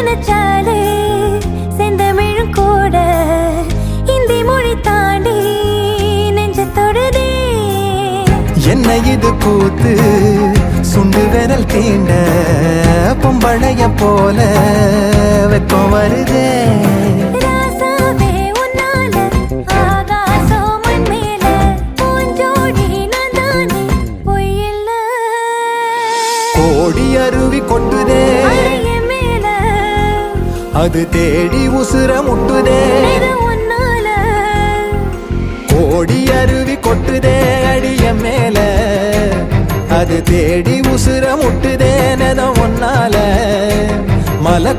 நினைச்சாலே செந்தமிழும் கூட இந்தி மொழி தாண்டி நெஞ்ச தொடுதே. என்ன இது கூத்து சுண்டு விரல் தீண்ட பொம்பளைய போல வெக்கம் வருதே. ராசாவே உன்னால ஆகாசம் மண் மேல பூஞ்சோடி நான் தானே பொய்யில்ல. கோடி அருவி கொட்டுதே அறைய மேல அது தேடி உசுர முட்டுதே. இது உன்னால கோடி அருவி கொட்டுதே அடிய மேல அது தேடி உசுர முட்டுதே. நெதம் ஒன்னால மலை